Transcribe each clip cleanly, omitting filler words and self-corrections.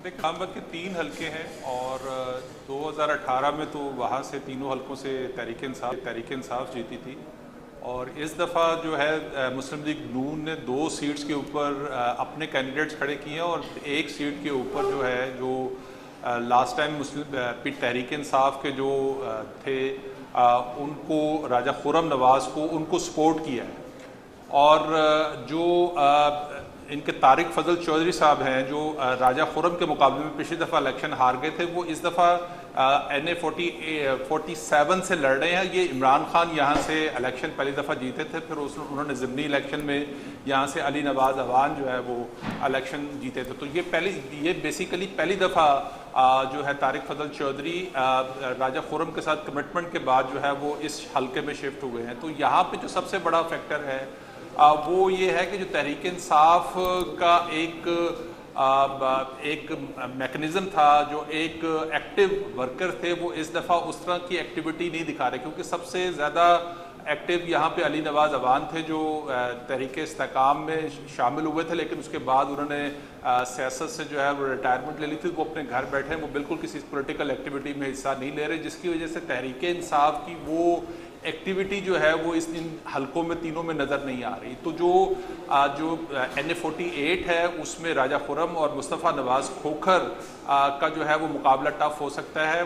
इस्लामाबाद के 3 हलके हैं और 2018 में तो वहाँ से तीनों हलकों से तहरीक इंसाफ जीती थी। और इस दफ़ा जो है मुस्लिम लीग नून ने 2 सीट्स के ऊपर अपने कैंडिडेट्स खड़े किए हैं और एक सीट के ऊपर जो है जो लास्ट टाइम मुस्लिम तहरीक इंसाफ के जो थे उनको राजा खुर्रम नवाज़ को उनको सपोर्ट किया है। और जो इनके तारिक फजल चौधरी साहब हैं जो राजा खुर्रम के मुकाबले में पिछली दफ़ा इलेक्शन हार गए थे, वो इस दफ़ा NA 47 से लड़ रहे हैं। ये इमरान खान यहाँ से इलेक्शन पहली दफ़ा जीते थे, फिर उन्होंने ज़िमनी इलेक्शन में यहाँ से अली नवाज़ अवान जो है वो इलेक्शन जीते थे। तो ये बेसिकली पहली दफ़ा जो है तारिक फजल चौधरी राजा खुर्रम के साथ कमिटमेंट के बाद जो है वो इस हल्के में शिफ्ट हुए हैं। तो यहाँ पे जो सबसे बड़ा फैक्टर है वो ये है कि जो तहरीक इंसाफ का एक मैकेनिज़्म था, जो एक एक्टिव वर्कर थे, वो इस दफ़ा उस तरह की एक्टिविटी नहीं दिखा रहे, क्योंकि सबसे ज़्यादा एक्टिव यहाँ पे अली नवाज़ अवान थे जो तहरीक इस्तेकाम में शामिल हुए थे, लेकिन उसके बाद उन्होंने सियासत से जो है वो रिटायरमेंट ले ली थी। वो अपने घर बैठे हैं, वो बिल्कुल किसी पॉलिटिकल एक्टिविटी में हिस्सा नहीं ले रहे, जिसकी वजह से तहरीक इंसाफ की वो एक्टिविटी जो है वो इन हलकों में तीनों में नज़र नहीं आ रही। तो जो NA 48 है उसमें राजा खुर्रम और मुस्तफ़ा नवाज़ खोखर का जो है वो मुकाबला टफ हो सकता है।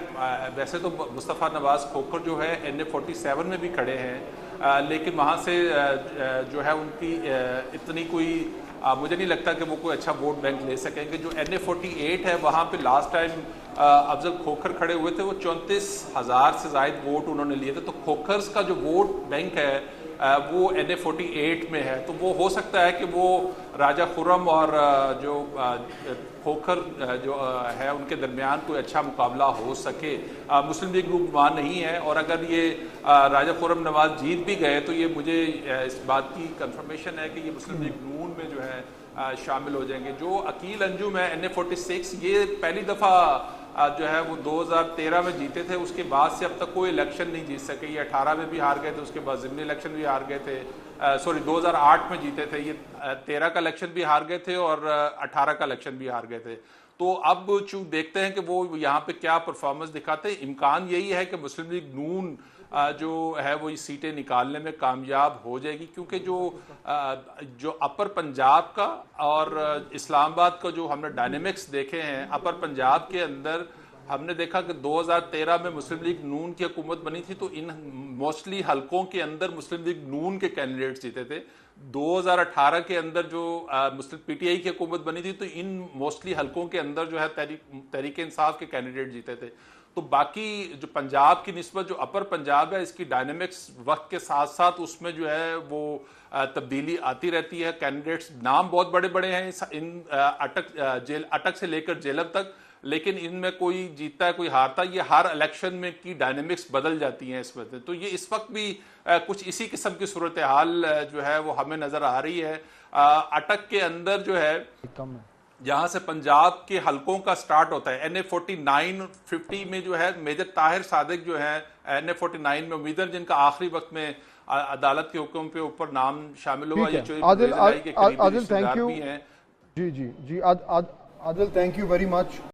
वैसे तो मुस्तफ़ा नवाज़ खोखर जो है NA 47 में भी खड़े हैं, लेकिन वहाँ से जो है उनकी इतनी कोई मुझे नहीं लगता कि वो कोई अच्छा वोट बैंक ले सकेंगे। जो NA 48 है वहाँ पे लास्ट टाइम अफजल खोखर खड़े हुए थे, वो 34,000 से ज़ायद वोट उन्होंने लिए थे। तो खोखर्स का जो वोट बैंक है वो NA 48 में है, तो वो हो सकता है कि वो राजा खुर्रम और जो खोखर जो है उनके दरमियान कोई अच्छा मुकाबला हो सके। मुस्लिम लीग गुमान नहीं है, और अगर ये राजा खुर्रम नवाज़ जीत भी गए तो ये मुझे इस बात की कंफर्मेशन है कि ये मुस्लिम लीग नून में जो है शामिल हो जाएंगे। जो अकील अंजुम है NA 46, ये पहली दफ़ा जो है वो 2013 में जीते थे, उसके बाद से अब तक कोई इलेक्शन नहीं जीत सके। ये 18 में भी हार गए थे, उसके बाद ज़िमनी इलेक्शन भी हार गए थे। 2008 में जीते थे, ये 13 का इलेक्शन भी हार गए थे और 18 का इलेक्शन भी हार गए थे। तो अब देखते हैं कि वो यहाँ पे क्या परफॉर्मेंस दिखाते हैं। इम्कान यही है कि मुस्लिम लीग नून जो है वो इस सीटें निकालने में कामयाब हो जाएगी, क्योंकि जो अपर पंजाब का और इस्लामाबाद का जो हमने डायनेमिक्स देखे हैं, अपर पंजाब के अंदर हमने देखा कि 2013 में मुस्लिम लीग नून की हुकूमत बनी थी, तो इन मोस्टली हलकों के अंदर मुस्लिम लीग नून के कैंडिडेट्स जीते थे। 2018 के अंदर जो मुस्लिम PTI की हुकूमत बनी थी, तो इन मोस्टली हलकों के अंदर जो है तहरीक इंसाफ के कैंडिडेट जीते थे। तो बाकी जो पंजाब की निस्बत जो अपर पंजाब है, इसकी डायनेमिक्स वक्त के साथ साथ उसमें जो है वो तब्दीली आती रहती है। कैंडिडेट्स नाम बहुत बड़े बड़े हैं इन अटक से लेकर जेलब तक, लेकिन इनमें कोई जीतता है कोई हारता है, ये हर इलेक्शन में की डायनेमिक्स बदल जाती हैं इस वजह। तो ये इस वक्त भी कुछ इसी किस्म की सूरत हाल जो है वो हमें नजर आ रही है। अटक के अंदर जो है जहां से पंजाब के हलकों का स्टार्ट होता है, NA 49 50 में जो है मेजर ताहिर सादिक जो है NA 49 में उम्मीदवार, जिनका आखिरी वक्त में अदालत के हुक्म पे ऊपर नाम शामिल हुआ। ये आदिल, थैंक यू। जी, Adil, thank you very much.